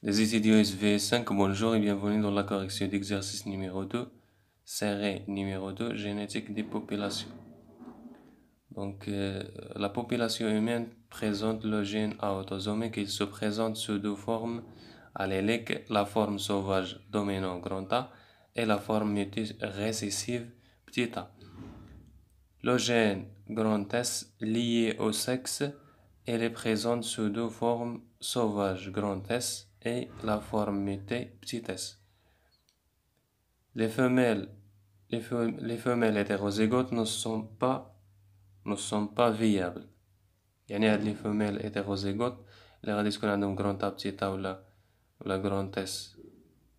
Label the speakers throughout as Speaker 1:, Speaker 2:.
Speaker 1: Les étudiants SV5, bonjour et bienvenue dans la correction d'exercice numéro 2, série numéro 2, génétique des populations. Donc, la population humaine présente le gène A autosomique. Il se présente sous deux formes alléliques, la forme sauvage dominant grand A et la forme mutée récessive petit a. Le gène grand S lié au sexe, il est présent sous deux formes sauvages grand S et la forme mutée petit s. Les femelles hétérozygotes ne sont pas viables. يعني هاد les femelles hétérozygotes اللي غادي تكون عندهم grand A petit a ولا grand S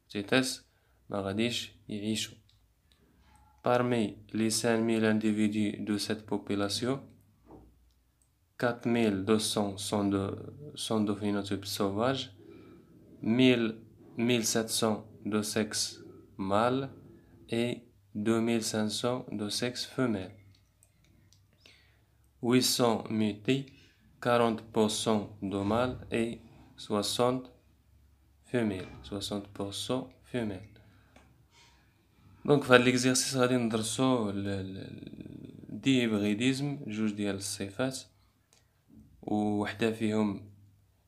Speaker 1: petit s ما غاديش يعيشوا. Parmi les 5000 individus de cette population, 4200 sont de phénotype sauvage, 1700 de sexe mâle et 2500 de sexe femelle. 800 mutés, 40% de mâles et 60% femelles. Donc, في l'exercice غادي ندرسو دي هيبريديزم جوج ديال الصفات وحدة فيهم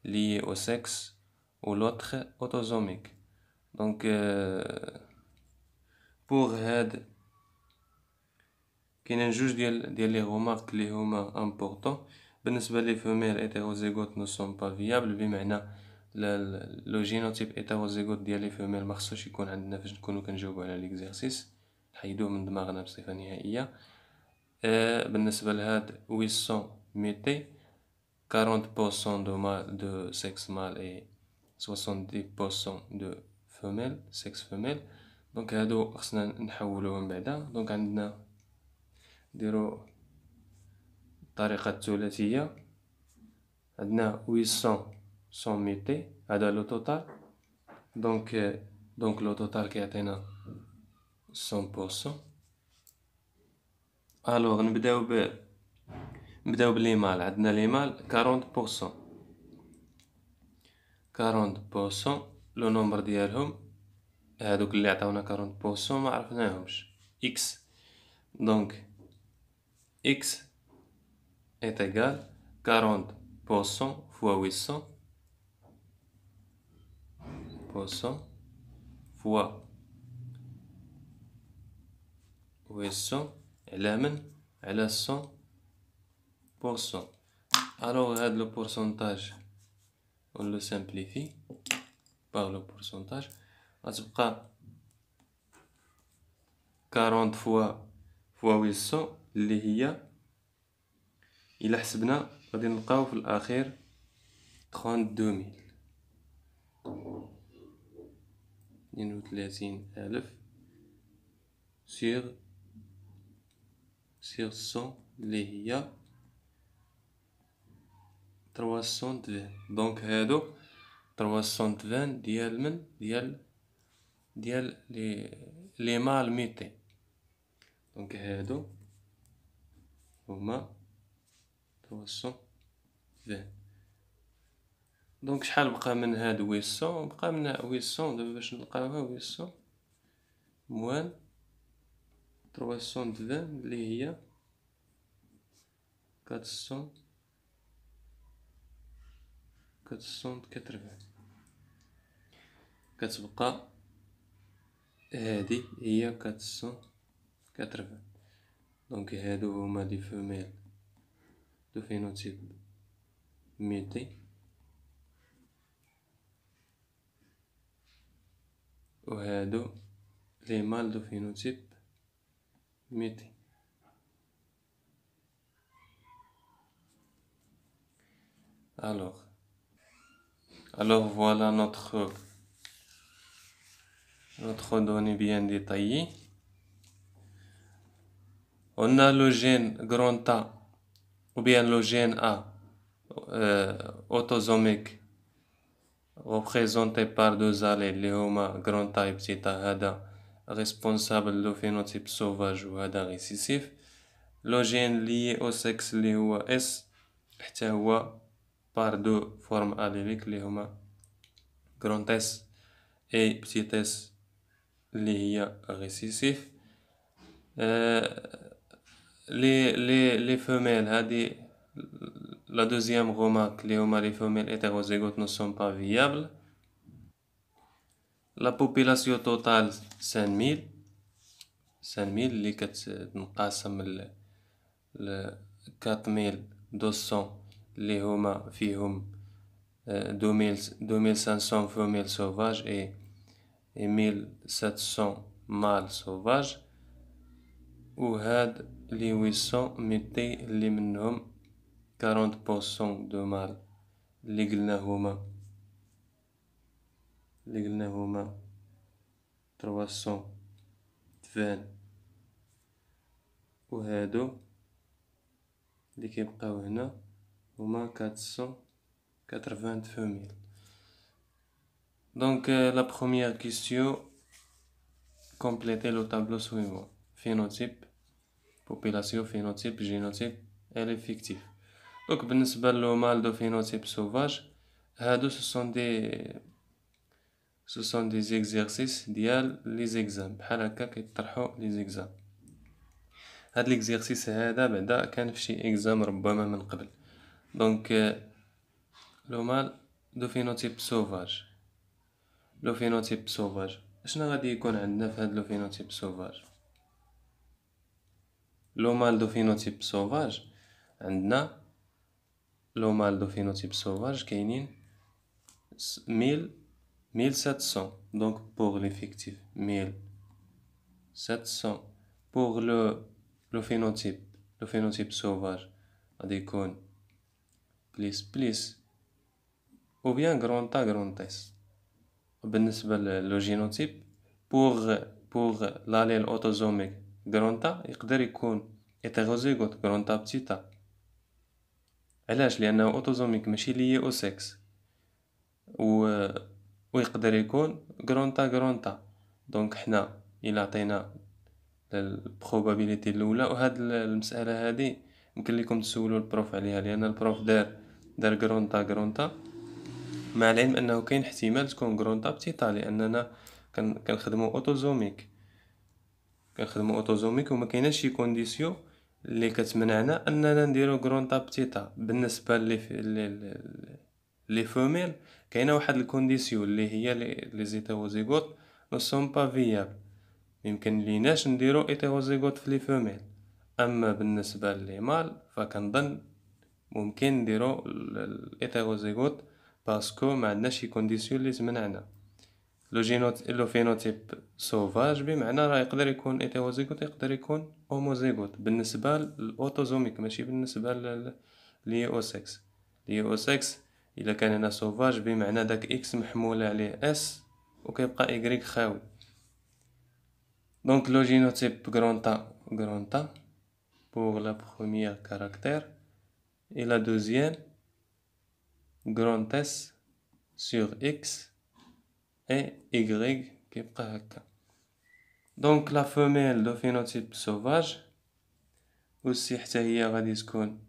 Speaker 1: liée au sexe ou l'autre autosomique. Donc, pour هاد كاينين جوج ديال لي remarques اللي هما important. بالنسبة لي femelles hétérozygotes ne sont pas viables بمعنى لو جينوتيب hétérozygote ديال لي femelles ما خصوش يكون عندنا فاش نكونو كنجاوبو على ليكزارسيس، نحيدوه من دماغنا بصفة نهائية. بالنسبة لهاد 800 mutés 40% de sexe mâle et 70% de femelle, sexe femelle. Donc هادو خصنا نحولوهم بعدا. دونك عندنا نديرو الطريقة الثلاثية. عندنا 800 sont mutés هذا لو توتال. دونك لو توتال كيعطينا 100%. الوغ نبداو بلي مال. عندنا لي مال 40% لو نومبر ديالهم هادوك اللي عطاونا 40% ما عرفناهمش x. دونك x est égal 40% fois 800% fois 800 على من على 100%. alors هاد لو pourcentage on le simplifie par le pourcentage. غتبقى 40 fois 800 اللي هي إلا حسبنا غادي نلقاو في الأخير 32,000 sur 100 اللي هي 320. دونك هادو 320 ديال من ديال لي مال ميتي. دونك هادو هما 320. دونك شحال بقى من هاد 800؟ بقى من 800 دابا باش نلقاوها 800 موان 320 اللي هي 480. كتبقى هادي هي 480. دونك هادو هما لي فيميل دو فينوتيب ميتي وهادو لي مال دو فينوتيب ميتي. Alors voilà notre donnée bien détaillée. On a le gène grand A ou bien le gène A autosomique représenté par deux allèles اللي هما grand A et petit a. هذا responsable du phénotype sauvage وهذا récessif. Le gène lié au sexe اللي هو S حتى هو par deux formes alléliques اللي هما grand S et petit s اللي هي récessif. Les femelles هذه la deuxième remarque les femelles hétérozygotes ne sont pas viables. La population totale 5000 اللي كتنقسم ل 4200 اللي هما فيهم 2500 femelles sauvages et 1700 mâles sauvages. وهاد لي 200 اللي منهم 40% دو مال اللي قلنا هما 320 وهادو اللي كيبقاو هنا هما 480 femelles. Donc la première question, complétez le tableau suivant: phénotype, population, phénotype, génotype et l'effectif. Donc بالنسبة لو mâle de phénotype sauvage هادو ce sont des exercices ديال les examens بحال هكا كيطرحوا les examens. هاد l'exercice هذا بعدا كان في شي examen ربما من قبل. Donc le mâle de phénotype sauvage. لو phénotype sauvage شنو غادي يكون عندنا في هاد لو phénotype sauvage؟ لو mâle de phénotype sauvage عندنا لو mâle de phénotype sauvage كاينين 1700. Donc pour l'effectif 1700. Pour le phénotype sauvage غادي يكون plus ou bien grand A grand S. بالنسبة لو génotype pour l'allèle autosomique grand A يقدر يكون hétérozygote grand A petit a. علاش؟ لأنه autosomique ماشي ليي au sexe ويقدر يكون grand A. دونك حنا إلا عطينا البروبابيليتي الأولى، وهاد المسألة هادي يمكن لكم تسولوا البروف عليها لأن البروف دار grand A مع العلم أنه كاين احتمال تكون grand A petit a لأننا كنخدمو اوتوزوميك وما كايناش شي كونديسيون اللي كتمنعنا اننا نديرو grand A petit a. بالنسبه لي فيميل كاينه واحد الكونديسيون اللي هي لي زيتيروزيغوت نو سون با فيابل، يمكن ليناش نديرو ايتيروزيغوت في لي فيميل. اما بالنسبه لي مال فكنظن ممكن نديرو الايتيروزيغوت باسكو ما عندناش شي كونديسيون اللي تمنعنا. لو فينوتيب سوفاج بمعنى راه يقدر يكون ايتيروزيغوت يقدر يكون هوموزيغوت بالنسبه للاوتوزوميك ماشي بالنسبه لي او سكس. لي او سكس الا كان هنا سوفاج بمعنى داك اكس محموله عليه اس وكيبقى ايغريك خاوي. دونك لو جينوتيب غرونتا pour la première caractère et la deuxième grand S sur X et Y كيبقى هكا. دونك لا فيميل دو فينوتيب سوفاج aussi حتى هي غادي تكون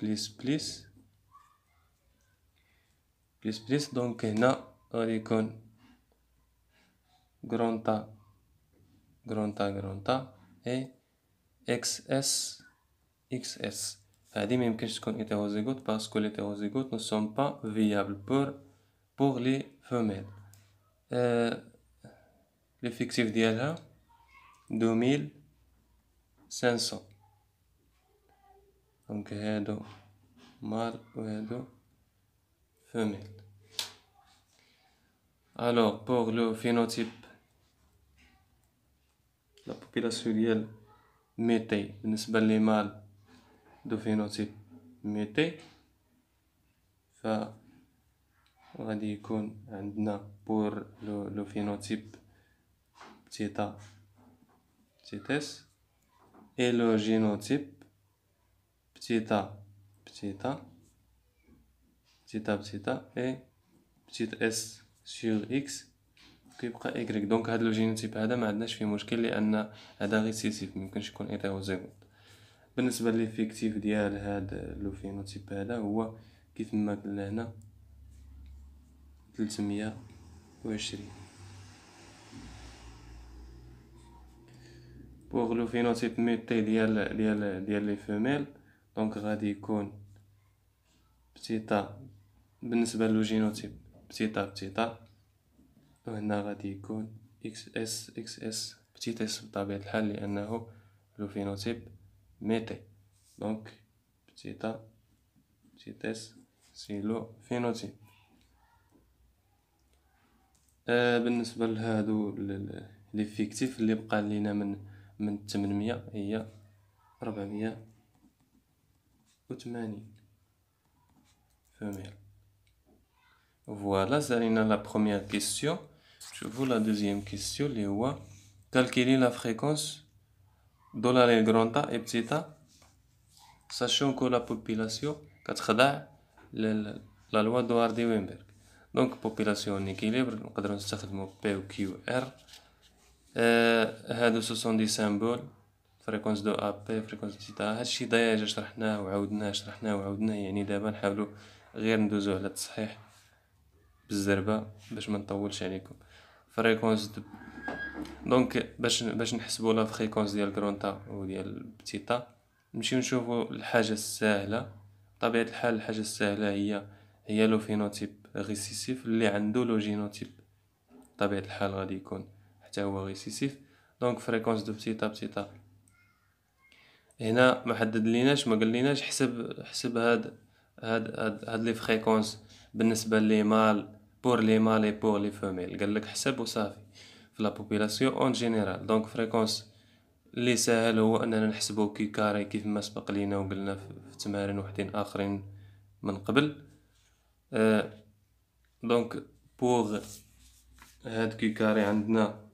Speaker 1: بليس. دونك هنا غادي يكون غرونتا اي XS. هذه ما يمكنش تكون hétérozygote باسكو les hétérozygotes ne sont pas viables pour les femelles. l'effectif ديالها 2500. دونك هادو مال وهادو femelle. Alors pour le phénotype la population ديال ميتي بالنسبة لي مال دو phénotype ميتي غادي يكون عندنا pour le phénotype petit s et le génotype petit a et petit s sur x كيبقى y. دونك هاد لو جينوتيب هذا ما عندناش فيه مشكل لان هذا ريسيسيف ميمكنش يكون هيتيروزيغوت. بالنسبه للإفكتيف ديال هاد لو فينوتيب هذا هو كيف ما قلنا هنا 320. بوغ لو فينوتيب ميوتي ديال لي فيميل، دونك غادي يكون بتيتا بالنسبة لو جينوتيب بتيتا، وهنا غادي يكون اكس اس بتيت اس بطبيعة الحال لأنه لو فينوتيب ميتي، دونك بتيتا بتيت اس سي لو فينوتيب. بالنسبة لهادو ليفيكتيف اللي بقى لينا من 800 هي 480 فيميل. فوالا سالينا لا بروميير كيسيون. شوفو لا دوزيام كيسيون اللي هو calculer la fréquence de l'allèle grand A et petit a sachant que la population كتخضع la loi de Hardy-Weinberg. donc population en équilibre نقدروا نستخدموا P و Q و R. هادو ce sont des symboles fréquence de AP fréquence de θ. هادشي ديجا شرحناه وعاودناه يعني دابا نحاولوا غير ندوزو على التصحيح بالزربه باش ما نطولش عليكم. فريكونس دونك باش نحسبوا لا فريكونس ديال كرونتا وديال بتيتا نمشيو نشوفوا الحاجه السهله. بطبيعه الحال الحاجه السهله هي لو فينوتيب ريسيسيف اللي عنده لو جينوتيب بطبيعه الحال غادي يكون حتى هو ريسيسيف. دونك فريكونس دو بتيتا هنا ما حدد ليناش، ما قال ليناش حسب هاد لي فريكونس بالنسبه لي مال بور لي مال اي بور لي فيميل. قال لك حسب وصافي في لا بوبولاسيون اون جينيرال. دونك فريكونس اللي ساهل هو اننا نحسبو كي كاري كيف ما سبق لينا وقلنا في تمارين وحدين اخرين من قبل. دونك بوغ هاد كي كاري عندنا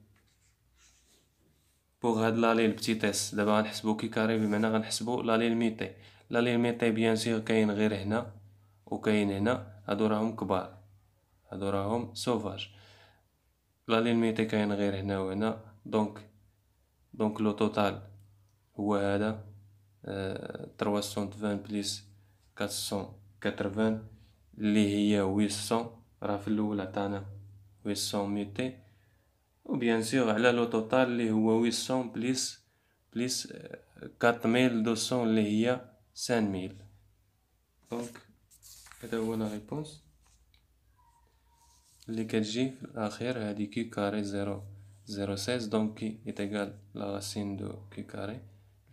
Speaker 1: بوغ هاد لاليل بتيتيس دابا غنحسبو كي كاري بمعنى غنحسبو لاليل ميتي. لاليل ميتي بيان سيغ كاين غير هنا وكاين هنا، هادو راهم كبار، هادو راهم سوفاج. لاليل ميتي كاين غير هنا وهنا. دونك لو توتال هو هذا 320 بليس 480 اللي هي 800. راه في الاول عطانا 800 ميتي وبيان سيغ على لو توتال اللي هو 800 بليس 4200 اللي هي 5000. دونك هذا هو لا ريبونس اللي كتجي في الاخير. هادي كي كاري 0.016 دونك كي يتقال لا راسين دو كي كاري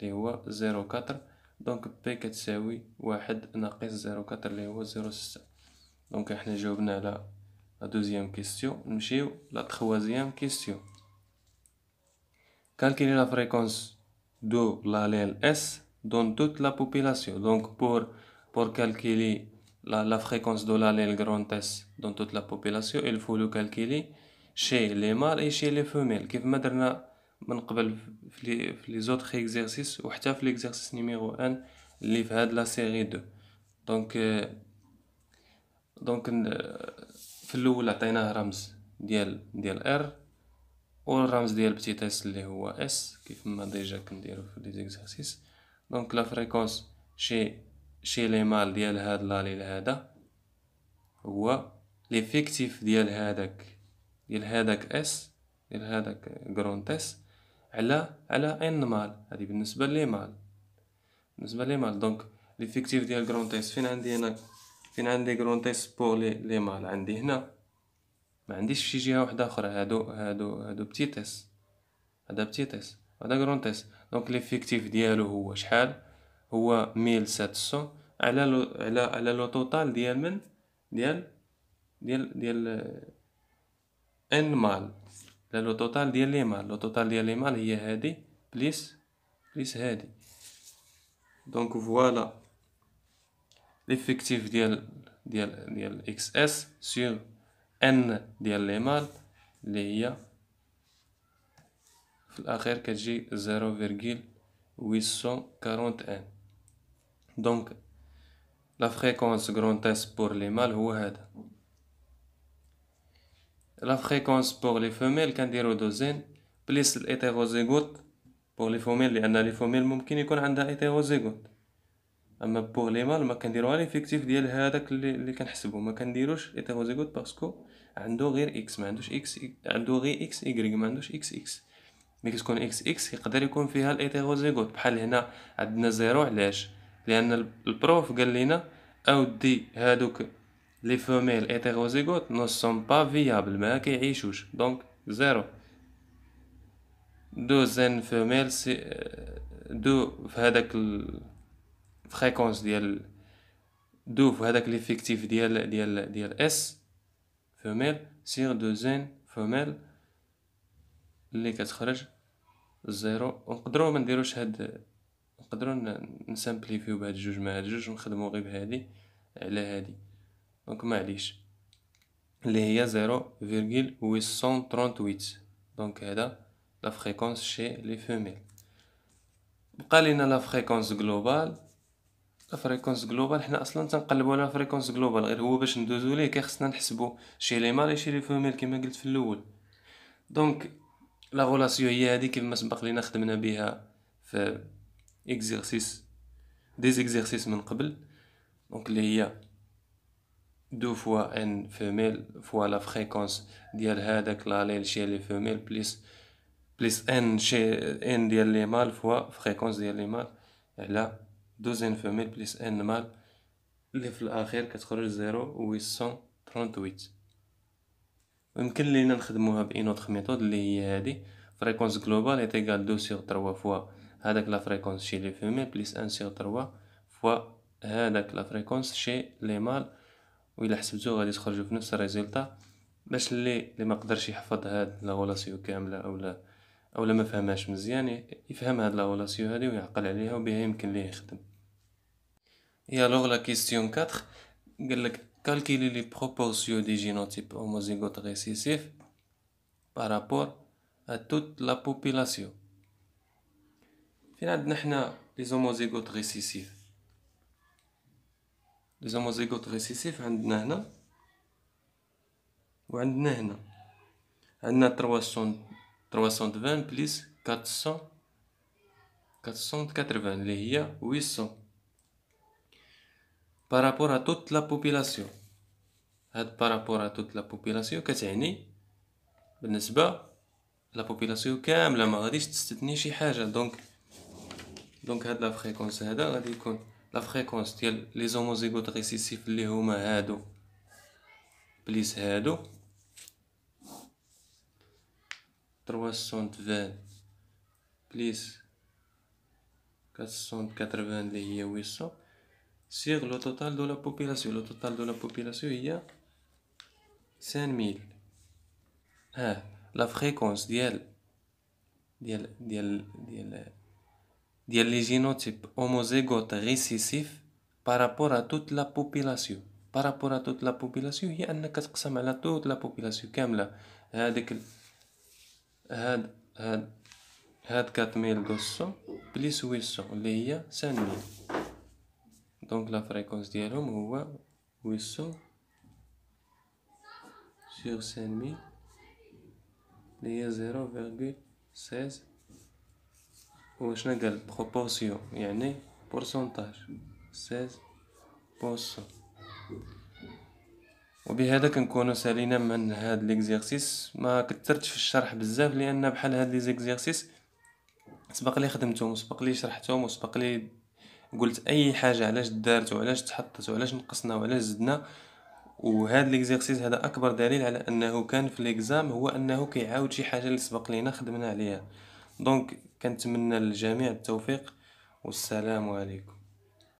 Speaker 1: اللي هو 0.4. دونك بي كتساوي 1 ناقص 0.4 اللي هو 0.6. دونك احنا جاوبنا على لا دوزيام كيسيون. نمشيو لا تخوازيام كيسيون. calculer la fréquence de l'allèle S dans toute la population. Donc pour calculer la fréquence de l'allèle grand S dans toute la population, il faut le calculer chez les mâles et chez les femelles كيف ما درنا من قبل في les autres exercices وحتى في l'exercice numéro 1 اللي في هاد لا série 2. دونك في الاول عطيناه رمز ديال R والرمز ديال بتيت اس اللي هو اس كيف ما ديجا كنديرو في لي زيكزارسيس. دونك لا فريكونس شي لي مال ديال هاد لاليل هذا هو ليفيكتيف ديال هذاك اس ديال هذاك غرونت اس على ان مال. هذه بالنسبه لي مال دونك ليفيكتيف ديال غرونت اس فين عندي هنا؟ فين عندي غرونت اس بور لي مال؟ عندي هنا، ما عنديش فشي جهه واحده اخرى. هادو بتيت اس، هذا بتيت اس وهذا غرونت اس. دونك ليفيكتيف ديالو هو شحال؟ هو 1700 على لو توتال ديال من ديال ان مال على لو توتال ديال لي مال. لو توتال ديال لي مال هي هادي بليس هادي. دونك فوالا ليفيكتيف ديال اكس اس سور ان ديال لي مال اللي هي في الاخير كتجي 0.841. دونك لا فريكونس غرونت اس بور لي مال هو هذا. لا فريكونس بور لي فيميل كنديرو دوزين بليس الهيتيروزيغوت بور لي فيميل لان لي فيميل ممكن يكون عندها هيتيروزيغوت. اما بور لي مال ما كنديروها ليفيكتيف ديال هذاك اللي كنحسبو، ما كنديروش هيتيروزيغوت باسكو عنده غير اكس، ما عندوش اكس، عنده غير اكس ايكغيك، ما عندوش اكس اكس. ملي كتكون اكس اكس يقدر يكون فيها الهيتيروزيغوت. بحال هنا عندنا زيرو، علاش؟ لان البروف قال لنا اودي هادوك لي فوميل هيتيروزيغوت نو سون با فيابل، ما كيعيشوش، دونك زيرو. دو زين فوميل سي دو في هذاك الفريكونس ديال دو في هذاك ليفيكتيف ديال اس فوميل سيغ دو زين فوميل اللي كتخرج زيرو. ونقدروا ما نديروش هاد، نقدروا نسامبليفيو بهاد الجوج مع هاد الجوج ونخدموا غير بهادي على هادي. دونك معليش اللي هي 0,838. دونك هذا لا فريكونس شي لي فيميل. بقى لينا لا فريكونس جلوبال. لا فريكونس جلوبال حنا اصلا تنقلبوا على فريكونس جلوبال، غير هو باش ندوزو ليه كيخصنا نحسبوا شي لي مال شي لي فيميل كما قلت في الاول. دونك لا غولاسيون هي هذه كما سبق لينا خدمنا بها في اكزرسيس زيكزرسيس من قبل. دونك اللي هي دو فوا ان فيميل فوا لا فريكونس ديال هذاك لاليل شي لي فيميل بليس ان شي ان ديال لي مال فوا فريكونس ديال لي مال على دوزين فيميل بليس ان مال اللي في الاخير كتخرج 0,838. ويمكن لينا نخدموها بإن اوتر ميثود اللي هي هادي فريكونس جلوبال ايت ايكال 2/3 فوا هذاك لا فريكونس شي لي فيميل بليس 1/3 فوا هذاك لا فريكونس شي لي مال. وإلا حسبتو غادي تخرجوا في نفس الريزلطة. باش اللي ما قدرش يحفظ هاد لا غولاسيون كامله اولا ما فهمهاش مزيان يفهم هاد لا غولاسيون هادي ويعقل عليها وبها يمكن ليه يخدم. يا لوغ لا كيستيون 4 قالك calculer les proportions des génotypes homozygotes récessifs par rapport à toute la population. فين عندنا حنا les homozygotes récessifs؟ les homozygotes récessifs عندنا هنا وعندنا هنا. عندنا 320 بليس 480 اللي هي 800 بارابور ا توت لا بوبيلاسيون. هاد بارابور ا توت لا بوبيلاسيون كتعني بالنسبه لا بوبيلاسيون كامله، ما غاديش تستثني شي حاجه. دونك هاد لا فريكونس هذا غادي يكون لا فريكونس ديال لي زوموزيغوت ريسيسيف اللي هما هادو بليس هادو 320 بليس 480 اللي هي 800 سيغ لو توتال دو لا بوبيلاسيون. لو توتال دو لا بوبيلاسيون هي 5000. لا فريكونس ديال لي جينوتيب هوموزيغوت ريسيسيف بارابور ا توت لا بوبيلاسيون. بارابور ا توت لا بوبيلاسيون هي انك كتقسم على توت لا بوبيلاسيون كامله. هاد 4200 بليس 800 اللي هي 5000. دونك لا فريكونس ديالهم هو 800 sur 5000 اللي هي 0,16. وشنا قال بروبورسيون يعني بورسونتاج 16%. وبهذا كنكونوا سالينا من هاد ليكزيرسيس. ما كثرتش في الشرح بزاف لان بحال هاد لي زيكزيرسيس سبق لي خدمتهم وسبق لي شرحتهم وسبق لي قلت اي حاجه علاش دارت وعلاش تحطت وعلاش نقصنا وعلاش زدنا. وهاد ليكزيرسيس هذا اكبر دليل على انه كان في ليكزام، هو انه كيعاود شي حاجه اللي سبق لينا خدمنا عليها. دونك كنتمنى للجميع التوفيق والسلام عليكم.